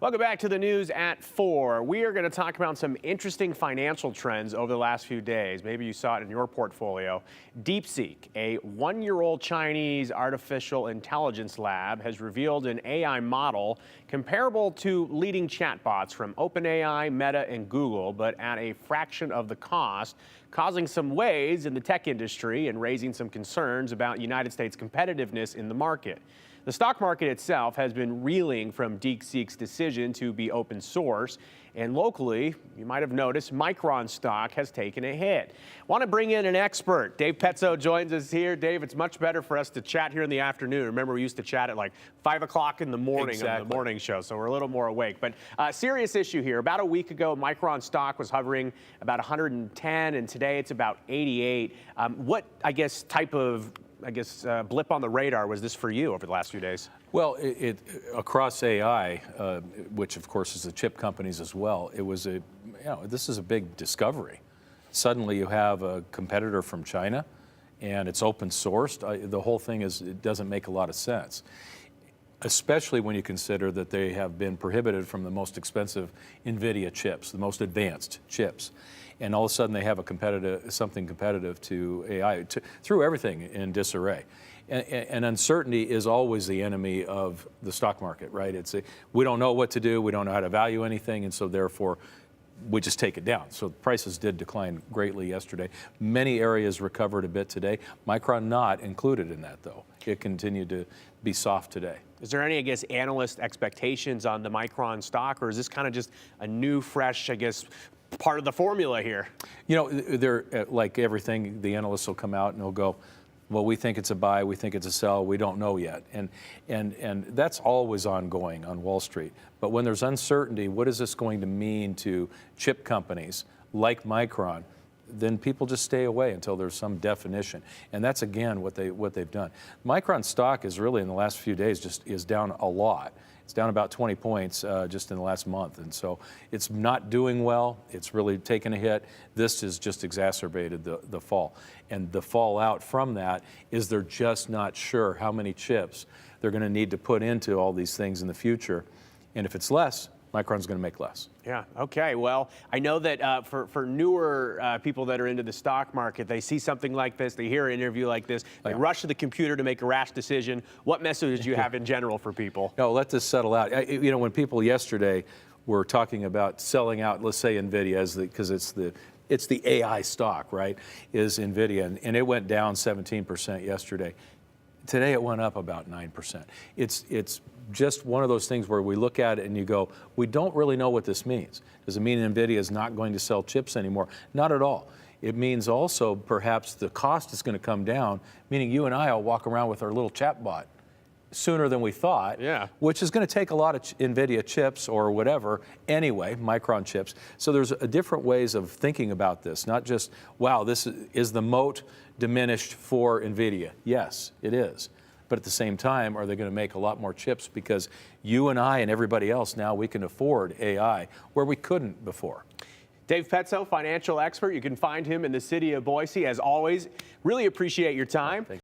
Welcome back to the news at 4. We are going to talk about some interesting financial trends over the last few days. Maybe you saw it in your portfolio. DeepSeek, a one-year-old Chinese artificial intelligence lab, has revealed an AI model comparable to leading chatbots from OpenAI, Meta, and Google, but at a fraction of the cost, causing some waves in the tech industry and raising some concerns about United States competitiveness in the market. The stock market itself has been reeling from DeepSeek's decision to be open source, and locally, you might have noticed, Micron stock has taken a hit. Want to bring in an expert. Dave Petso joins us here. Dave, it's much better for us to chat here in the afternoon. Remember, we used to chat at like 5 o'clock in the morning on the morning show, so we're a little more awake. But serious issue here. About a week ago, Micron stock was hovering about 110, and today it's about 88. What, I guess, type of blip on the radar was this for you over the last few days? Well, across AI, which of course is the chip companies as well, it was this is a big discovery. Suddenly you have a competitor from China and it's open sourced. The whole thing it doesn't make a lot of sense, especially when you consider that they have been prohibited from the most expensive NVIDIA chips, the most advanced chips. And all of a sudden they have something competitive to AI, threw everything in disarray. And uncertainty is always the enemy of the stock market, right? We don't know what to do, we don't know how to value anything, and so therefore we just take it down. So prices did decline greatly yesterday. Many areas recovered a bit today. Micron not included in that, though. It continued to be soft today. Is there any, analyst expectations on the Micron stock, or is this kind of just a new, fresh, part of the formula here? You know, they're like everything, the analysts will come out and they'll go, well, we think it's a buy, we think it's a sell, we don't know yet. And that's always ongoing on Wall Street. But when there's uncertainty, what is this going to mean to chip companies like Micron? Then people just stay away until there's some definition. And that's, again, what they've done. Micron stock is really, in the last few days, just is down a lot. It's down about 20 points just in the last month. And so it's not doing well. It's really taken a hit. This has just exacerbated the fall. And the fallout from that is they're just not sure how many chips they're going to need to put into all these things in the future. And if it's less, Micron's going to make less. Yeah, okay. Well, I know that for newer people that are into the stock market, they see something like this, they hear an interview like this, they rush to the computer to make a rash decision. What message do you have in general for people? No, let this settle out. You know, when people yesterday were talking about selling out, let's say NVIDIA, because it's the AI stock, right, is NVIDIA, and it went down 17% yesterday. Today it went up about 9%. It's just one of those things where we look at it and you go, we don't really know what this means. Does it mean NVIDIA is not going to sell chips anymore? Not at all. It means also perhaps the cost is going to come down, meaning you and I will walk around with our little chatbot sooner than we thought, which is going to take a lot of NVIDIA chips or whatever anyway, Micron chips. So there's different ways of thinking about this, not just, wow, this is the moat diminished for NVIDIA. Yes, it is. But at the same time, are they going to make a lot more chips? Because you and I and everybody else now, we can afford AI where we couldn't before. Dave Petso, financial expert. You can find him in the city of Boise. As always, really appreciate your time.